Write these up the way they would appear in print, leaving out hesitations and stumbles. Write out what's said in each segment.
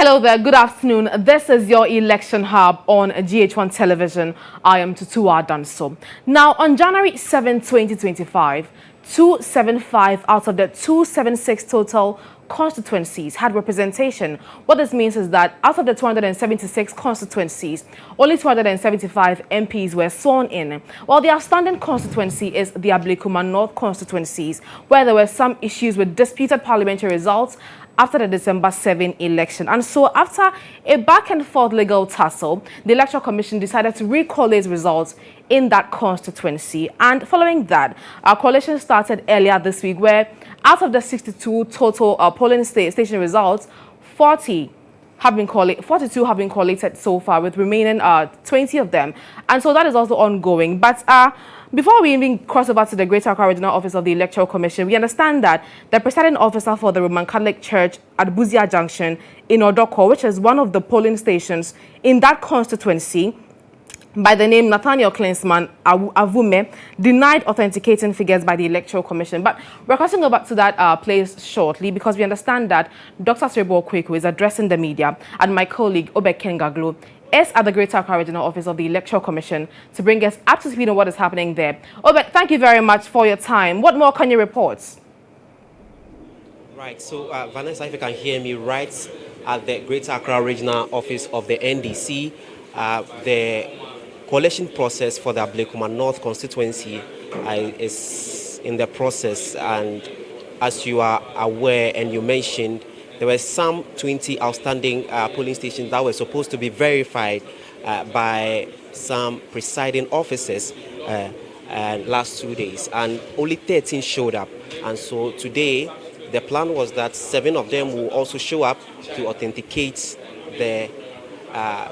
Hello there, good afternoon. This is your election hub on GHOne television. I am Tutua Danso. Now, on January 7, 2025, 275 out of the 276 total constituencies had representation. What this means is that out of the 276 constituencies, only 275 MPs were sworn in, while the outstanding constituency is the Ablekuma North constituencies, where there were some issues with disputed parliamentary results after the December 7 election. And so after a back and forth legal tussle, the Electoral Commission decided to recollate results in that constituency. And following that, our coalition started earlier this week, where out of the 62 total polling station results, 42 have been collated so far, with remaining 20 of them. And so that is also ongoing. But before we even cross over to the Greater Accra Regional Office of the Electoral Commission, we understand that the presiding officer for the Roman Catholic Church at Buzia Junction in Odoko, which is one of the polling stations in that constituency, by the name Nathaniel Klinsman Avume, denied authenticating figures by the Electoral Commission. But we're crossing over to that place shortly, because we understand that Dr. Srebo Kweku is addressing the media, and my colleague Obek Kengaglu is at the Greater Accra Regional Office of the Electoral Commission to bring us up to speed on what is happening there. Obek, thank you very much for your time. What more can you report? Right, so Vanessa, if you can hear me, right at the Greater Accra Regional Office of the NDC, the collation process for the Ablekuma North constituency is in the process, and as you are aware and you mentioned, there were some 20 outstanding polling stations that were supposed to be verified by some presiding officers last 2 days, and only 13 showed up. And so today, the plan was that 7 of them will also show up to authenticate the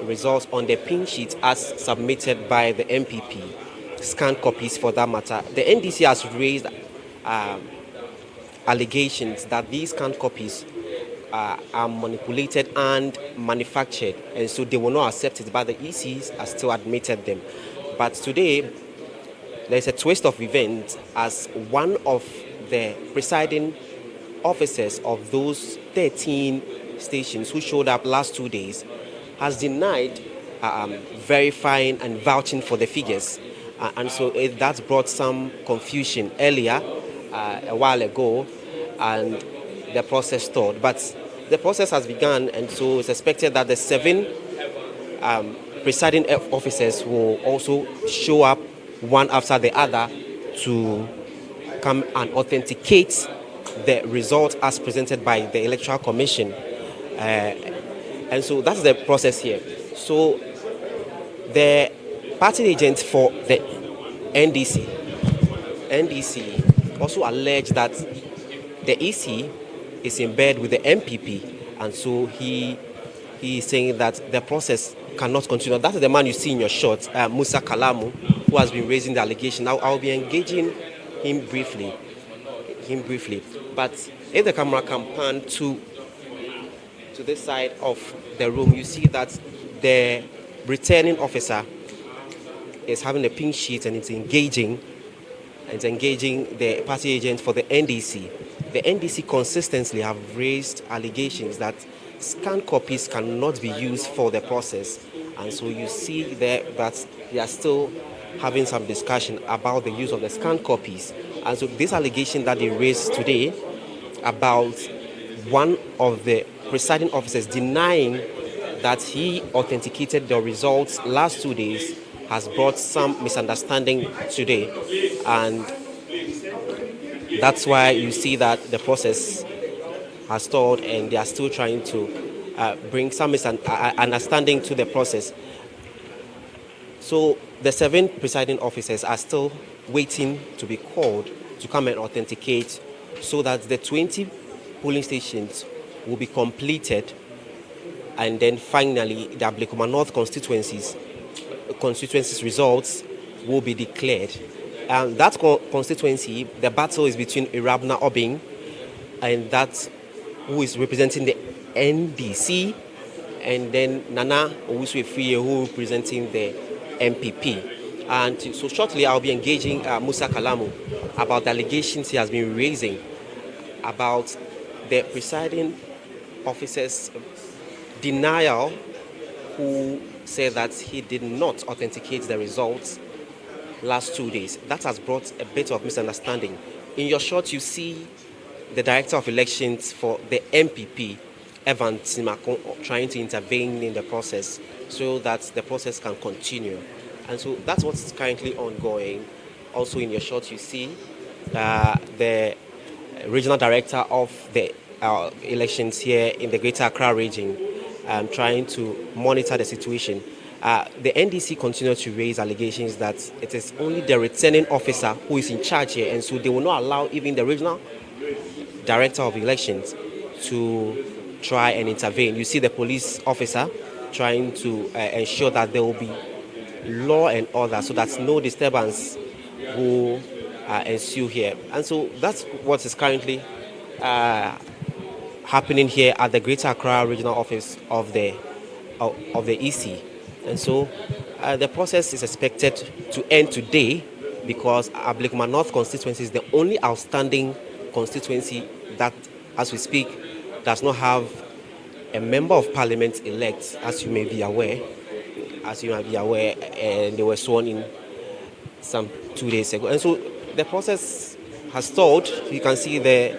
results on the pin sheet as submitted by the MPP, scanned copies for that matter. The NDC has raised allegations that these scanned copies are manipulated and manufactured, and so they will not accept it, but the ECs have still admitted them. But today, there's a twist of events, as one of the presiding officers of those 13 stations who showed up last 2 days has denied verifying and vouching for the figures. And so that's brought some confusion earlier, a while ago, and the process stalled. But the process has begun, and so it's expected that the 7 presiding officers will also show up one after the other to come and authenticate the result as presented by the Electoral Commission. And so that's the process here. So the party agent for the NDC also alleged that the EC is in bed with the MPP, and so he is saying that the process cannot continue. That is the man you see in your shot, Musa Kalamu, who has been raising the allegation. Now I'll be engaging him briefly. But if the camera can pan to this side of the room, you see that the returning officer is having a pink sheet and it's engaging the party agent for the NDC. The NDC consistently have raised allegations that scanned copies cannot be used for the process, and so you see there that they are still having some discussion about the use of the scanned copies. And so this allegation that they raised today about one of the presiding officers denying that he authenticated the results last 2 days has brought some misunderstanding today, and that's why you see that the process has stalled and they are still trying to bring some misunderstanding to the process. So the 7 presiding officers are still waiting to be called to come and authenticate, so that the 20 polling stations will be completed, and then finally the Ablekuma North constituencies results will be declared. And that constituency, the battle is between Irabna Obing, and that's who is representing the NDC, and then Nana Owusu-Efriye, who is representing the MPP. And so shortly I'll be engaging Musa Kalamu about the allegations he has been raising about the presiding officers denial who said that he did not authenticate the results last 2 days. That has brought a bit of misunderstanding. In your shot, you see the Director of Elections for the MPP, Evan Simako, trying to intervene in the process so that the process can continue. And so that's what's currently ongoing. Also in your shot, you see the regional director of the elections here in the Greater Accra region trying to monitor the situation. The NDC continue to raise allegations that it is only the returning officer who is in charge here, and so they will not allow even the regional director of elections to try and intervene. You see the police officer trying to ensure that there will be law and order so that no disturbance will ensue here. And so that's what is currently happening here at the Greater Accra Regional Office of the EC. And so the process is expected to end today because Ablekuma North constituency is the only outstanding constituency that, as we speak, does not have a member of parliament elect, as you may be aware. And they were sworn in some 2 days ago. And so the process has stalled. You can see the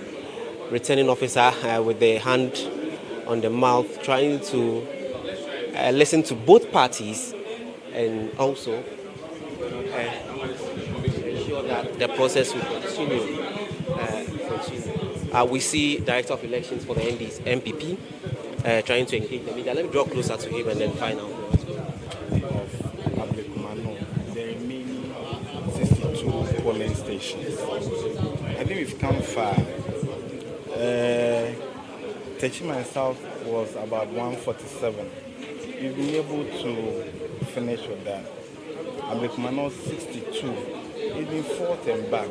returning officer with the hand on the mouth trying to listen to both parties and also ensure that the process will continue. We see Director of Elections for the MPP trying to engage the media. Let me draw closer to him and then find out. Of Ablekuma North, the remaining 62 polling stations. I think we've come far. Techima South was about 147. We've been able to finish with that. Ablekuma North 62. It's been forth and back.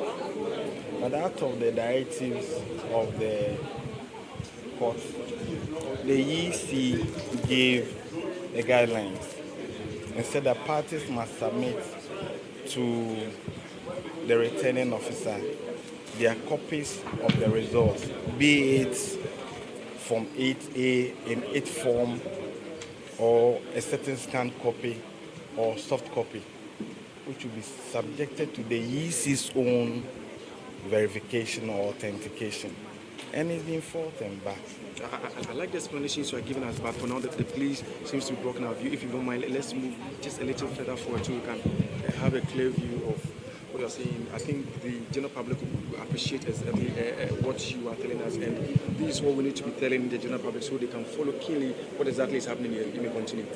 But out of the directives of the court, the EC gave the guidelines and said that parties must submit to the returning officer their copies of the results, be it Form 8A in 8 form or a certain scanned copy or soft copy, which will be subjected to the EC's own verification or authentication. And it's been forth and back. I like the explanations you are giving us, but for now the police seems to be blocking our view. If you don't mind, let's move just a little further forward so we can have a clear view of what you're saying. I think the general public will appreciate exactly what you are telling us, and this is what we need to be telling the general public so they can follow keenly what exactly is happening here. You may continue.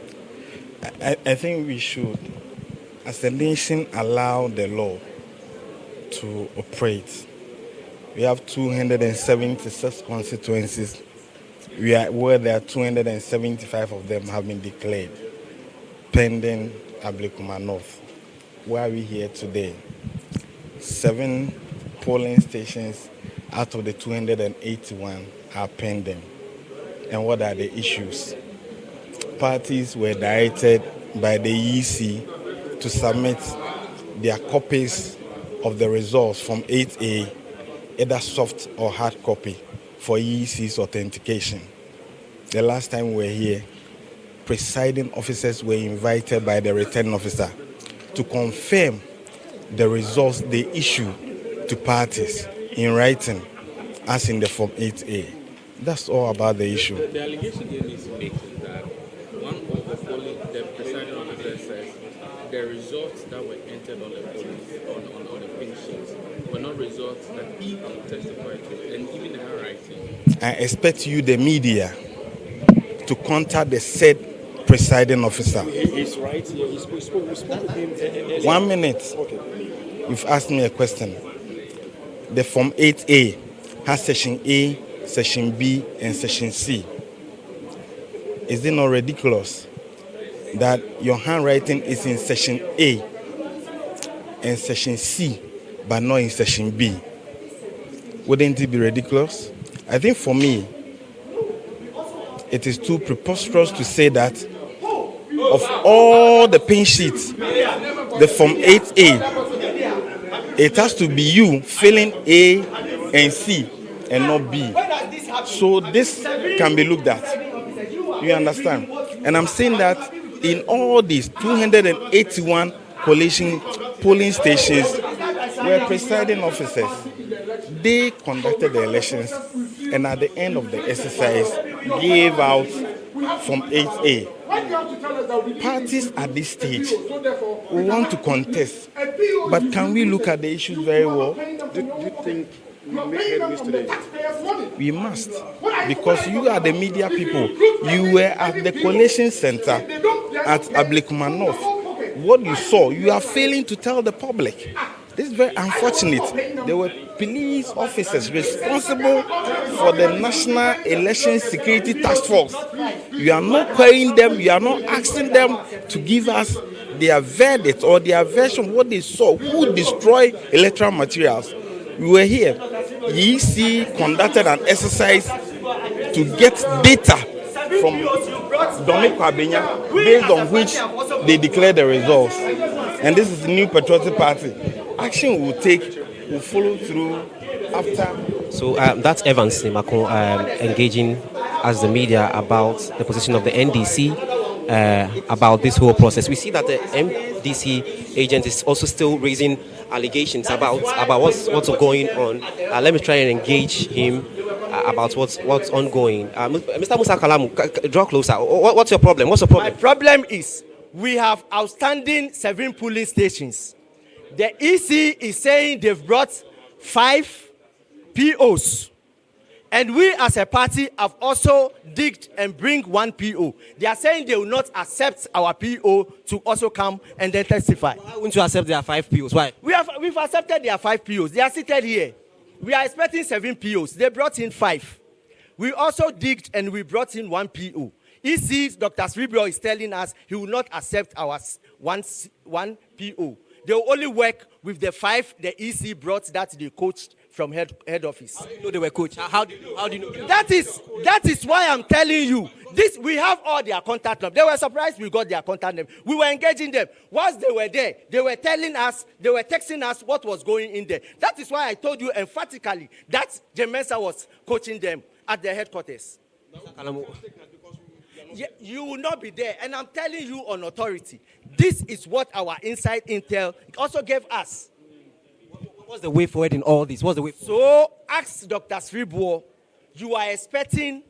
I think we should, as a nation, allow the law to operate. We have 276 constituencies where there are 275 of them have been declared pending Ablekuma North. Why are we here today? 7 polling stations out of the 281 are pending. And what are the issues? Parties were directed by the EC to submit their copies of the results from 8A, either soft or hard copy, for EC's authentication. The last time we were here, presiding officers were invited by the returning officer to confirm the results they issue to parties in writing, as in the Form 8A. That's all about the issue. The allegation here is made that one of the presiding officer says the results that were entered on the polling on the pink sheets were not results that he could testify to, and even in her writing. I expect you, the media, to contact the said presiding officer. He's right here. We spoke with him. 1 minute. Okay. You've asked me a question. The Form 8A has Section A, Section B, and Section C. Is it not ridiculous that your handwriting is in Section A and Section C, but not in Section B? Wouldn't it be ridiculous? I think for me, it is too preposterous to say that of all the pin sheets, the Form 8A, it has to be you filling A and C and not B. So this can be looked at. You understand? And I'm saying that in all these 281 collation polling stations were presiding officers. They conducted the elections, and at the end of the exercise, gave out from 8A. Parties at this stage want to contest, but can we look at the issues very well? Do you think we make headways today? We must, because you are the media people. You were at the Collation Center at Ablekuma North. What you saw, you are failing to tell the public. This is very unfortunate. There were police officers responsible for the National Election Security Task Force. You are not querying them, you are not asking them to give us their verdict or their version of what they saw, who destroyed electoral materials. We were here. The EC conducted an exercise to get data from Dominic Kwabenya, based on which they declared the results. And this is the new Patriotic Party. Action will follow through after. So that's Evans Nimako engaging as the media about the position of the NDC about this whole process. We see that the MDC agent is also still raising allegations about what's going on. Let me try and engage him about what's ongoing. Mr. Musa Kalamu, draw closer. What's your problem? What's your problem? My problem is we have outstanding 7 polling stations. The EC is saying they've brought 5 POs. And we as a party have also digged and bring 1 PO. They are saying they will not accept our PO to also come and then testify. Why won't you accept their 5 POs? Why? We've accepted their 5 POs. They are seated here. We are expecting 7 POs. They brought in 5. We also digged and we brought in 1 PO. EC, Dr. Cerebral is telling us he will not accept our one PO. They will only work with the 5 the EC brought that they coached from head office. How do you know they were coached? How do you know? That is why I'm telling you. This, we have all their contact numbers. They were surprised we got their contact numbers. We were engaging them. Once they were there, they were telling us, they were texting us what was going in there. That is why I told you emphatically that Jemensa was coaching them at their headquarters. Yeah, you will not be there. And I'm telling you on authority, this is what our inside intel also gave us. What's the way forward in all this? What's the way forward? So ask Dr. Cerebral, you are expecting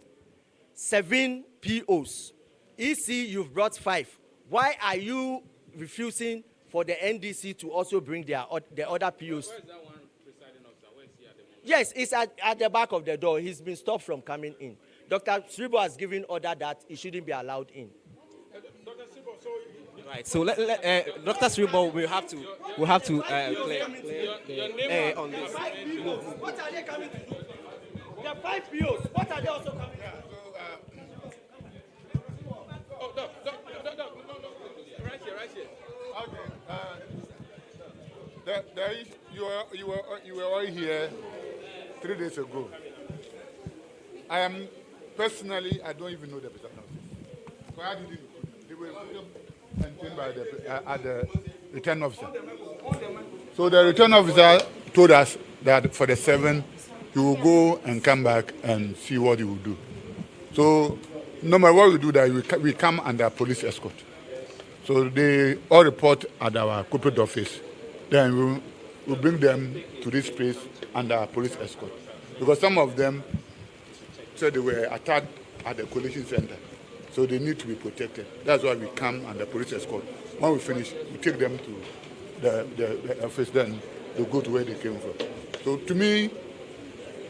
7 POs. EC, you've brought 5. Why are you refusing for the NDC to also bring the other POs? Where is that one presiding officer? Where is he at the moment? Yes, it's at the back of the door. He's been stopped from coming in. Dr. Cerebral has given order that he shouldn't be allowed in. Dr. Sibo, so Right. So Dr. Cerebral will have to clear on this. What are they coming to do? There are 5 POs. What are they also coming to do? oh, no. Right here. Okay. There is, you were all here 3 days ago. I am personally, I don't even know the person. So I didn't. They were maintained by the return officer. So the return officer told us that for the 7, he will go and come back and see what he will do. So no matter what we do, that we come under police escort. So they all report at our corporate office. Then we'll bring them to this place under police escort. Because some of them said they were attacked at the Collation Center. So they need to be protected. That's why we come under police escort. When we finish, we take them to the office, then they go to where they came from. So to me,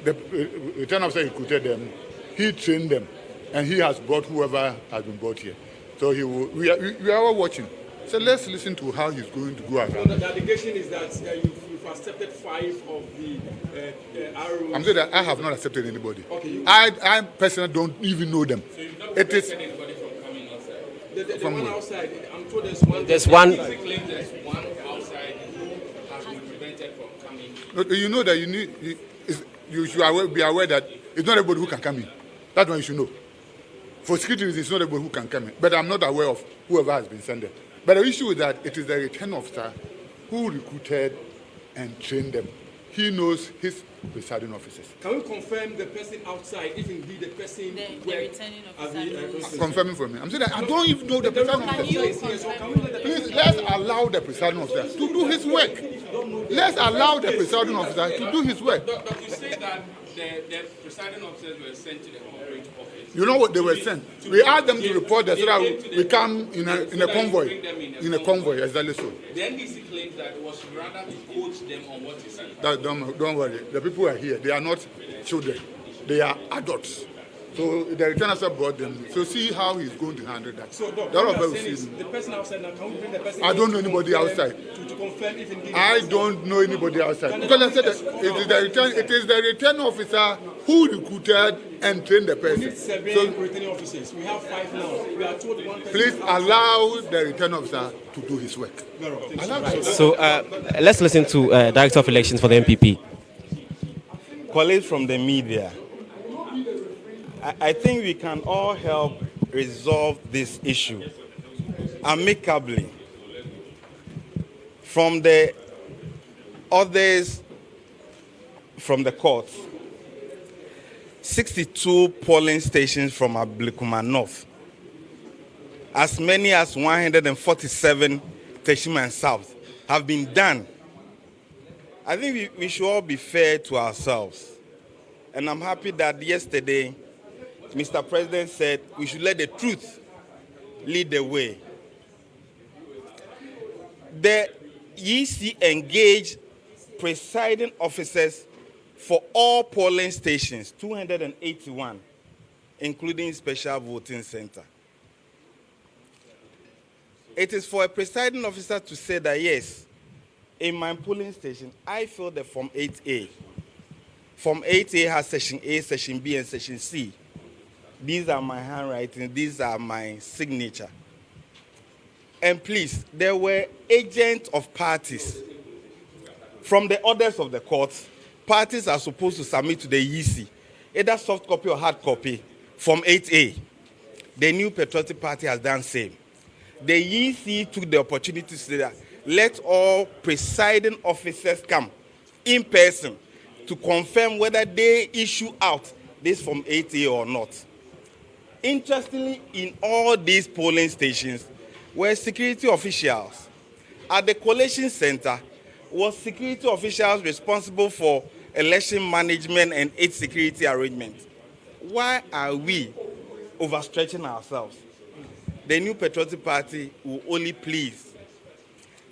the return officer recruited them, he trained them, and he has brought whoever has been brought here. So we are all watching. So let's listen to how he's going to go around. The allegation is that you've accepted 5 of the arrows. I'm saying that I have not accepted anybody. Okay, I personally don't even know them. So you've not It prevented is anybody from coming inside. The From one where? outside, I'm told there's one. There's one- He claims there's one outside who has been prevented from coming. No, you know that you should be aware that it's not everybody who can come in. That's what you should know. For security reasons, it's not everybody who can come in. But I'm not aware of whoever has been sent there. But the issue is that it is the return officer who recruited and trained them. he knows his presiding officers. Can we confirm the person outside, if indeed the person The returning officer. Confirming for me. I'm saying that I don't even know the presiding officer. Please, let's allow the presiding officer to do his work. Let's allow the presiding officer to do his work. But you say that the presiding officers were sent to the corporate office. You know what they were sent? We asked them to report that so that we come in a convoy. In a convoy, exactly so. The NDC claims that it was rather to coach them on what to say. Don't worry. The people are here. They are not children. They are adults. So the return officer brought them. So see how he's going to handle that. So, Doc, the person outside now, can we bring the person? I don't know anybody outside. To confirm if indeed. I don't know anybody outside. Because I said that it is the return officer who recruited and trained the person. We need 7 returning officers. We have 5 now. We are told one person. Please allow the return officer to do his work. So let's listen to Director of Elections for the MPP. Colleagues from the media, I think we can all help resolve this issue amicably. From the others from the courts, 62 polling stations from Ablekuma North, as many as 147 Teshiman South have been done. I think we should all be fair to ourselves. And I'm happy that yesterday, Mr. President said we should let the truth lead the way. The EC engaged presiding officers for all polling stations, 281, including special voting center. It is for a presiding officer to say that, yes, in my polling station, I fill the Form 8A. Form 8A has Section A, Section B, and Section C. These are my handwriting. These are my signature. And please, there were agents of parties. From the orders of the courts, parties are supposed to submit to the EC, either soft copy or hard copy, Form 8A. The New Patriotic Party has done the same. The EC took the opportunity to say that let all presiding officers come in person to confirm whether they issue out this Form 8A or not. Interestingly, in all these polling stations were security officials. At the Collation Center was security officials responsible for election management and its security arrangement. Why are we overstretching ourselves? The New Patriotic Party will only please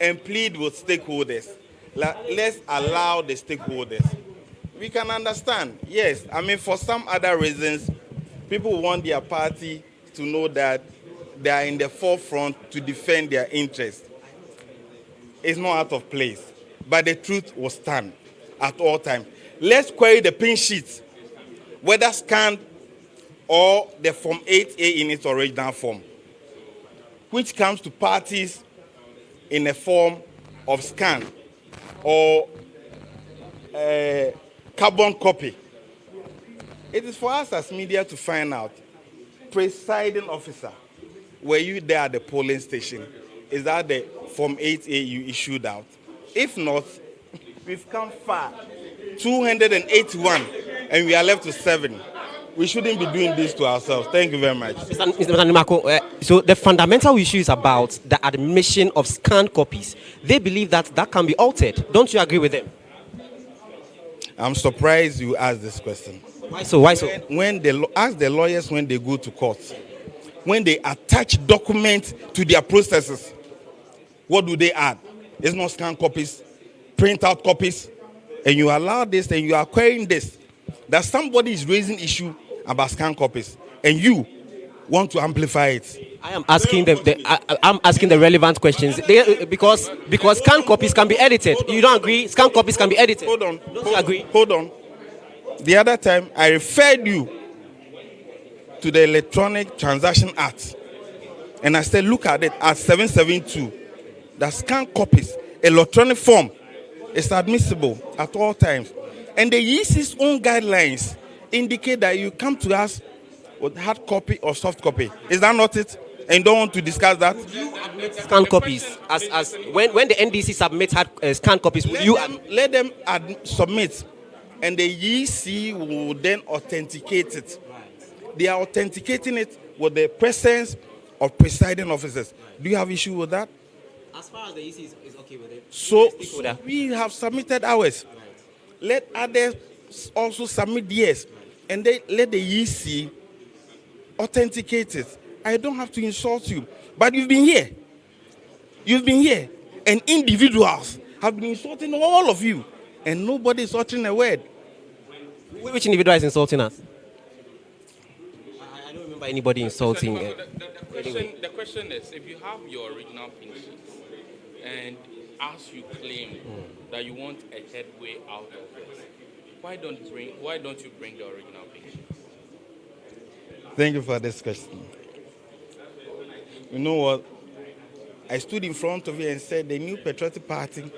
and plead with stakeholders. Let's allow the stakeholders. We can understand, yes, I mean, for some other reasons, people want their party to know that they are in the forefront to defend their interests. It's not out of place, but the truth will stand at all times. Let's query the pin sheet, whether scanned or the Form 8A in its original form, which comes to parties in a form of scan or carbon copy. It is for us as media to find out, presiding officer, were you there at the polling station? Is that the Form 8A you issued out? If not, we've come far. 281, and we are left to 7. We shouldn't be doing this to ourselves. Thank you very much. Mr. Nimako, so the fundamental issue is about the admission of scanned copies. They believe that that can be altered. Don't you agree with them? I'm surprised you asked this question. Why so? Why so? When ask the lawyers when they go to court, when they attach documents to their processes, what do they add? It's not scanned copies, print out copies, and you allow this and you are querying this, that somebody is raising issue about scanned copies, and you want to amplify it. I am asking I'm asking the relevant questions because scanned copies can be edited. You don't agree? Scanned copies can be edited. Hold on. Don't you agree? Hold on. The other time I referred you to the Electronic Transaction Act, and I said, look at it at 772. The scanned copies, electronic form, is admissible at all times. And the EC's own guidelines indicate that you come to us with hard copy or soft copy. Is that not it? and don't want to discuss that. Scan copies. As when the NDC submits hard scan copies, will you Let them submit, and the EC will then authenticate it. They are authenticating it with the presence of presiding officers. Do you have issue with that? as far as the EC is okay with it? So Stakeholder. we have submitted ours. Let others also submit theirs, and they let the EC authenticate it. I don't have to insult you, but you've been here. You've been here, and individuals have been insulting all of you, and nobody is uttering a word. Which individual is insulting us? I don't remember anybody insulting. The question is, if you have your original pink sheets, and as you claim that you want a headway out of it, why don't you bring the original pink sheets? Thank you for this question. You know what? I stood in front of you and said the New Patriotic Party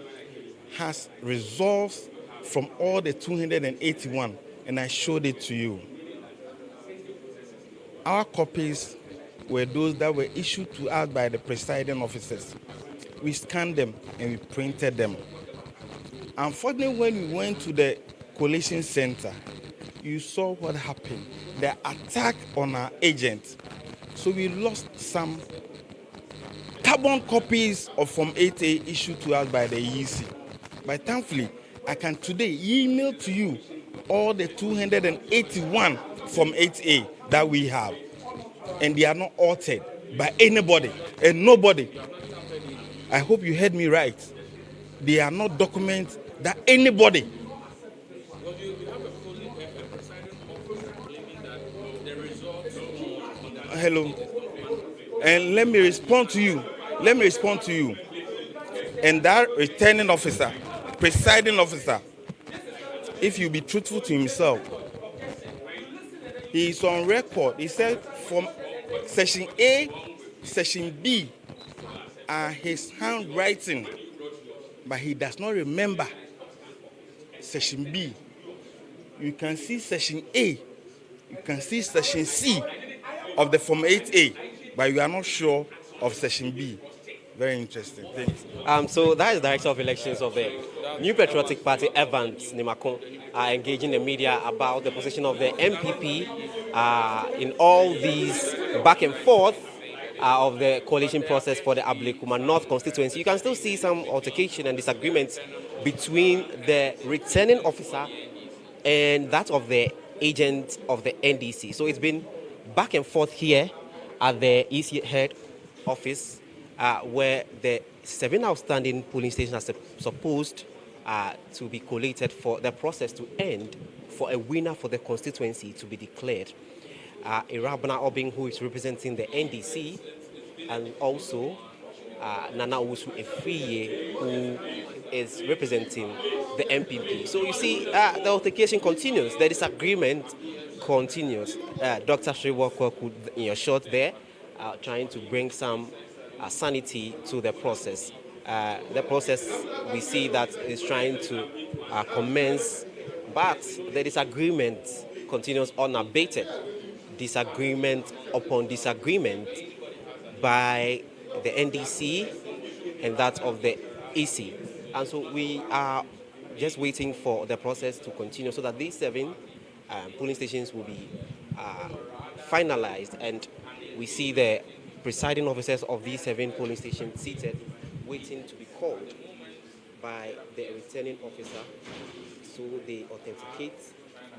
has resolved from all the 281, and I showed it to you. Our copies were those that were issued to us by the presiding officers. We scanned them and we printed them. Unfortunately, when we went to the Collation Center, you saw what happened. The attack on our agent. So we lost some carbon copies of Form 8A issued to us by the EC. But thankfully, I can today email to you all the 281 Form 8A that we have. And they are not altered by anybody and nobody. I hope you heard me right. They are not documents that anybody. Well, you have a presiding officer claiming that the results on the Hello. And let me respond to you. And that returning officer, presiding officer, if you be truthful to himself, he is on record. He said from Section A, Section B are his handwriting, but he does not remember Section B. You can see Section A, you can see Section C of the Form 8A, but you are not sure of Section B. Very interesting. Thanks. So that is the Director of Elections of the New Patriotic Party, Evans Nimakon, engaging the media about the position of the MPP in all these back and forth of the coalition process for the Ablekuma North constituency. You can still see some altercation and disagreements between the returning officer and that of the agent of the NDC. So it's been back and forth here at the EC head office, where the 7 outstanding polling stations are supposed to be collated for the process to end, for a winner for the constituency to be declared. Irabana Obing, who is representing the NDC, and also Nana Owusu Efriye, who is representing the MPP. So you see, the altercation continues, the disagreement continues. Dr. Sriwakwa, in your short there, trying to bring some sanity to the process. The process, we see that is trying to commence, but the disagreement continues unabated. Disagreement upon disagreement by the NDC and that of the EC. And so we are just waiting for the process to continue so that these 7 polling stations will be finalized, and we see the presiding officers of these 7 polling stations seated, waiting to be called by the returning officer, so they authenticate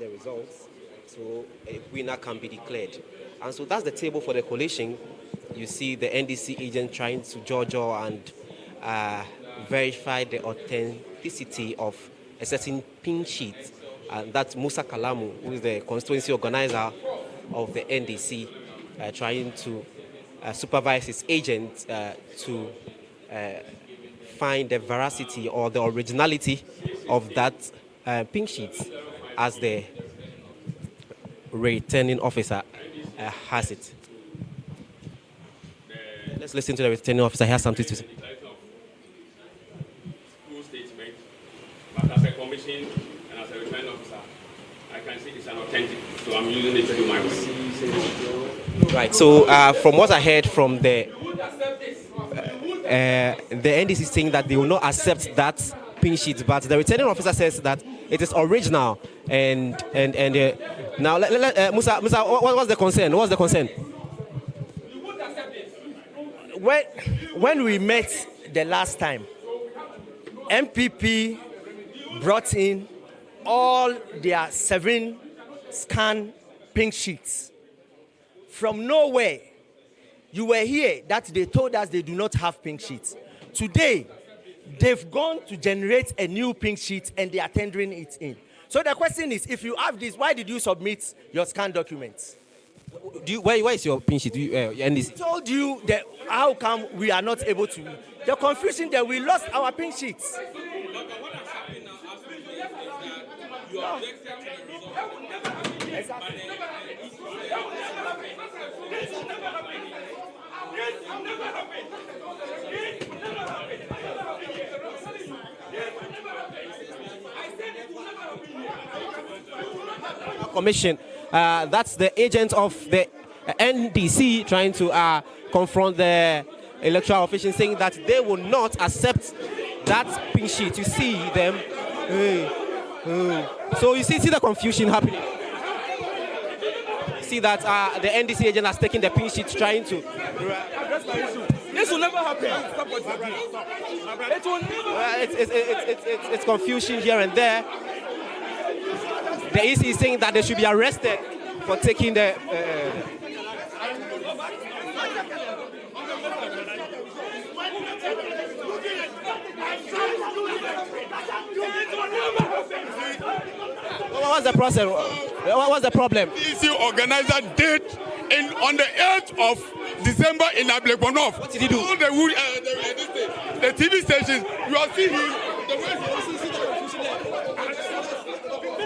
the results, so a winner can be declared. And so that's the table for the collation. You see the NDC agent trying to judge and verify the authenticity of a certain pink sheet. And that's Musa Kalamu, who is the constituency organizer of the NDC, trying to supervise his agent to find the veracity or the originality of that pink sheet as the returning officer has it. Let's listen to the returning officer. He has something to say. Full statement, but as a commission and as a returning officer, I can it's an authentic, so I'm using it to do my work. Right. So from what I heard from the NDC saying that they will not accept that pink sheet, but the returning officer says that it is original. And now, Musa, what's the concern? What's the concern? When we met the last time, MPP brought in all their 7 scan pink sheets. From nowhere, you were here that they told us they do not have pink sheets. Today, they've gone to generate a new pink sheet and they are tendering it in. So the question is, if you have this, why did you submit your scan documents? Where is your pink sheet? NDC? I told you that how come we are not able to. The confusion that we lost our pink sheets. What has happened now is that you objected to the result. Exactly. Commission. That's the agent of the NDC trying to confront the electoral officials, saying that they will not accept that pink sheet. You see them. So you see the confusion happening. You see that the NDC agent has taken the pink sheet, trying to. This will never happen. It will never. It's confusion here and there. The EC is saying that they should be arrested for taking the. What's the process? What's the problem? EC organizer did on the 8th of December in Ablekuma North. What did he do? All the TV stations, you are seeing him.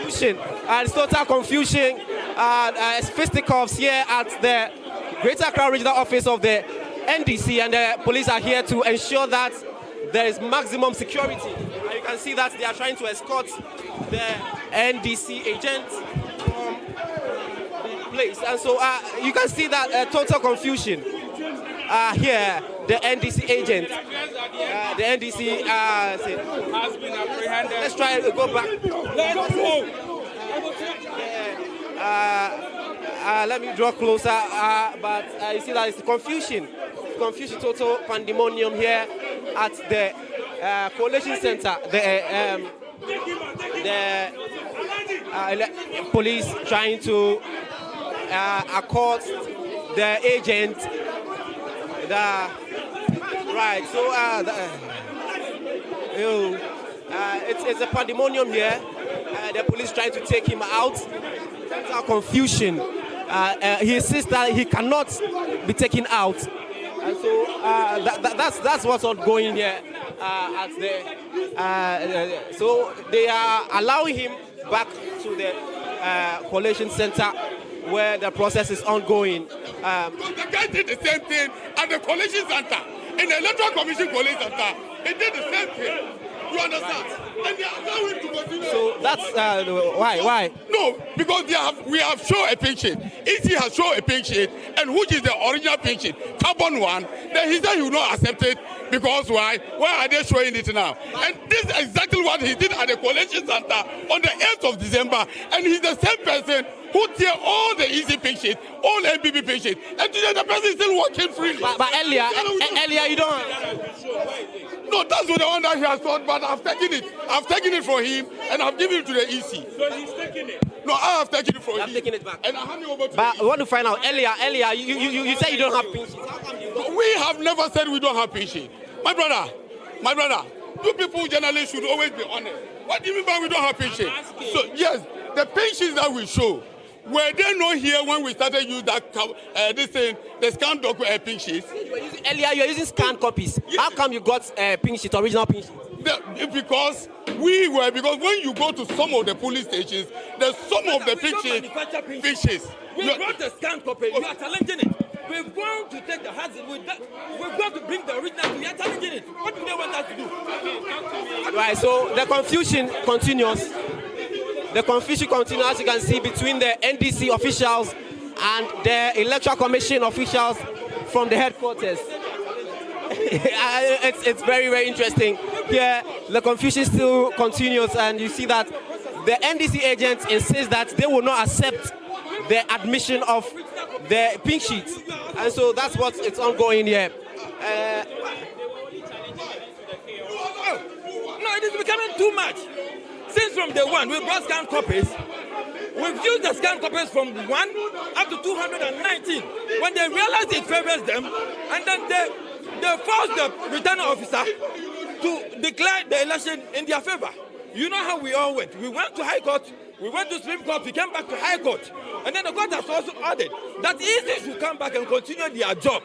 Confusion and total confusion. Fisticuffs here at the Greater Accra Regional Office of the NDC, and the police are here to ensure that there is maximum security. And you can see that they are trying to escort the NDC agent from the place, and so you can see that total confusion here. The NDC agent, the NDC Has been apprehended. let's try to go back. Let me draw closer, but you see that it's confusion, total pandemonium here at the Collation Center. The police trying to accord the agent. Right, so it's a pandemonium here. The police trying to take him out. Total confusion. He insists that he cannot be taken out, and so that's what's ongoing here at the. So they are allowing him back to the Collation Center, where the process is ongoing. The guy did the same thing at the Collation Center, in the Electoral Commission Collation Center. He did the same thing. You understand? And they allow him to continue. So that's why? No, because we have shown a pink sheet. EC has shown a pink sheet, and which is the original pink sheet, carbon one. Then he said he will not accept it because why? Why are they showing it now? And this is exactly what he did at the Collation Center on the 8th of December. And he's the same person who tear all the EC pink sheet, all MPP pink sheet, and today the person is still working freely. But earlier you don't. No, that's what the one that he has thought, but I've taken it. I've taken it from him, and I've given it to the EC. So he's taking it. No, I have taken it from him. I've taken it back. And I hand it over to But the I want to find out earlier. You say you don't have pink sheets. How come you don't? We have never said we don't have pink sheet. My brother, you people generally should always be honest. What do you mean by we don't have pink sheet? So yes, the pink sheets that we show, were they not here when we started using that the scan document pink sheets? Earlier you were using scanned copies. Yes. How come you got pink sheet, original pink sheet? Because when you go to some of the police stations, there's some of the pink sheets. We brought the scan copy. You are challenging it. We're going to take the hazard. We're going to bring the original. We are challenging it. What do they want us to do? Right. So the confusion continues. the confusion continues, as you can see, between the NDC officials and the Electoral Commission officials from the headquarters. It's very, very interesting. Here, the confusion still continues, and you see that the NDC agents insist that they will not accept the admission of the pink sheet. And so that's what it's ongoing here. No, it is becoming too much. Since from day one, we brought scanned copies. We've used the scanned copies from 1 up to 219. When they realize it favors them, and then they force the returning officer to declare the election in their favor. You know how we all went. We went to High Court, we went to Supreme Court, we came back to High Court. And then the court has also ordered that EC should come back and continue their job.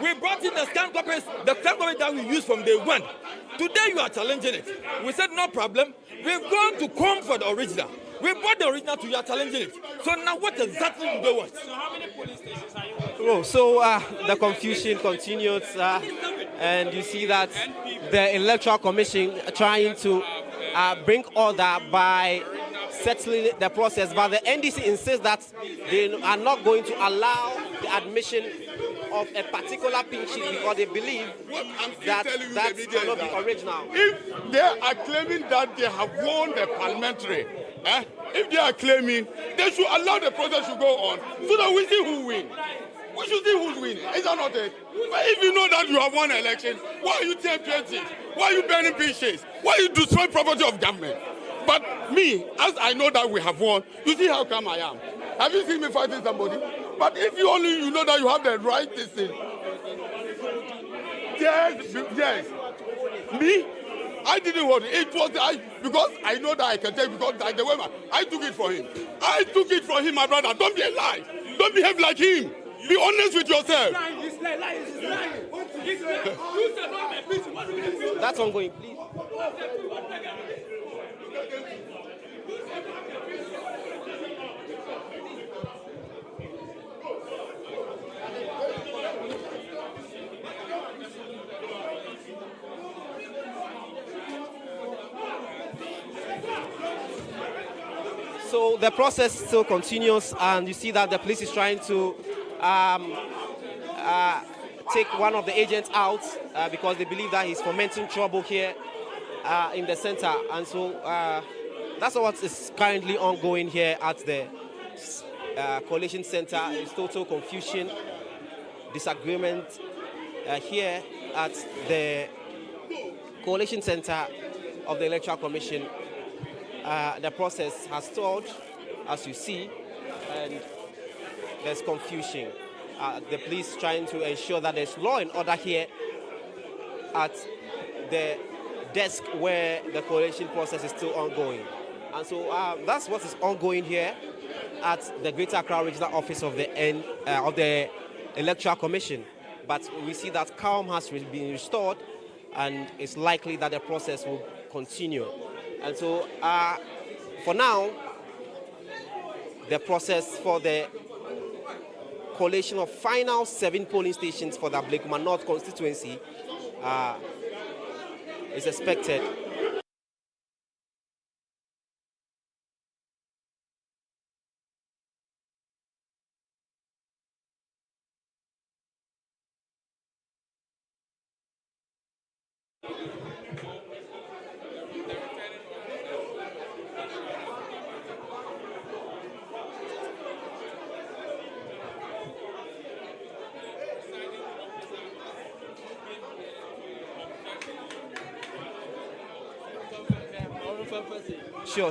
We brought in the scanned copies, the scanned copies that we used from day one. Today you are challenging it. We said no problem. We've gone to come for the original. We brought the original to you, are challenging it. So now what exactly do they want? So how many police stations are you on? Oh, so the confusion continues, and you see that the Electoral Commission trying to bring order by settling the process, but the NDC insists that they are not going to allow the admission of a particular pink sheet because they believe that that cannot be original. If they are claiming that they have won the parliamentary, if they are claiming, they should allow the process to go on so that we see who wins. We should see who's winning. Is that not it? But if you know that you have won an election, why are you taking? Why are you burning pink sheets? Why are you destroying property of government? But me, as I know that we have won, you see how come I am. Have you seen me fighting somebody? But if you only you know that you have the right to say, yes. Me, I didn't want it. It was because I know that I can take because the way I took it for him. I took it from him, my brother. Don't be a lie. Don't behave like him. Be honest with yourself. That's ongoing, please. So the process still continues, and you see that the police is trying to take one of the agents out because they believe that he's fomenting trouble here in the center. And so that's what is currently ongoing here at the Collation Center. It's total confusion, disagreement here at the Collation Center of the Electoral Commission. The process has stalled, as you see, and there's confusion. The police trying to ensure that there's law and order here at the desk where the collation process is still ongoing. And so that's what is ongoing here at the Greater Accra Regional Office of the Electoral Commission. But we see that calm has been restored, and it's likely that the process will continue. And so for now, the process for the collation of final 7 polling stations for the Ablekuma North constituency is expected.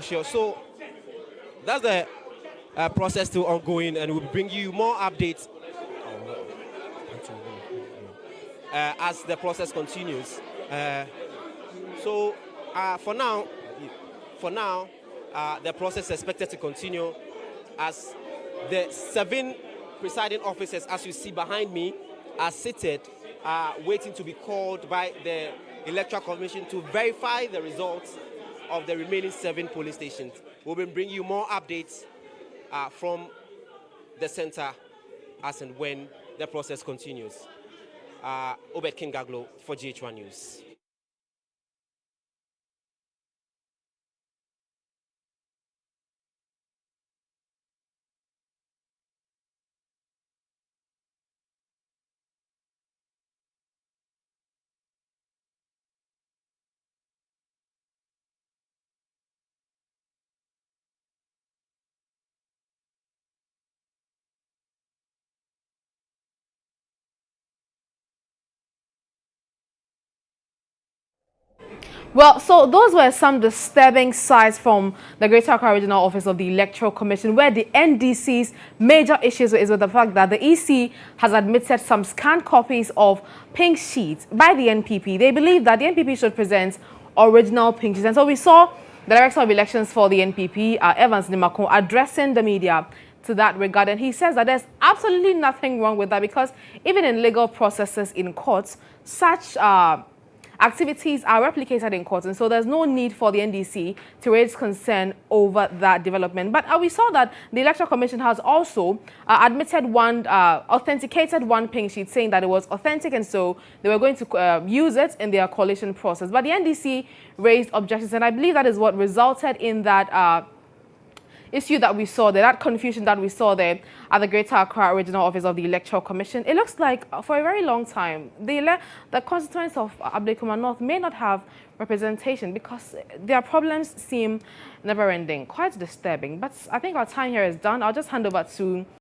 Sure. So that's the process still ongoing, and we'll bring you more updates as the process continues. So for now, the process is expected to continue as the 7 presiding officers, as you see behind me, are seated, waiting to be called by the Electoral Commission to verify the results of the remaining 7 polling stations. We'll be bringing you more updates from the center as and when the process continues. Obed Kingaglo for GHOne News. Well, so those were some disturbing sides from the Greater Accra Regional Office of the Electoral Commission, where the NDC's major issues is with the fact that the EC has admitted some scanned copies of pink sheets by the NPP. They believe that the NPP should present original pink sheets. And so we saw the Director of Elections for the NPP, Evans Nimakon, addressing the media to that regard. And he says that there's absolutely nothing wrong with that because even in legal processes in courts, such activities are replicated in court, and so there's no need for the NDC to raise concern over that development. But we saw that the Electoral Commission has also admitted authenticated one pink sheet, saying that it was authentic, and so they were going to use it in their coalition process. But the NDC raised objections, and I believe that is what resulted in that issue that we saw there, that confusion that we saw there at the Greater Accra Regional Office of the Electoral Commission. It looks like for a very long time, the constituents of Ablekuma North may not have representation because their problems seem never-ending. Quite disturbing. But I think our time here is done. I'll just hand over to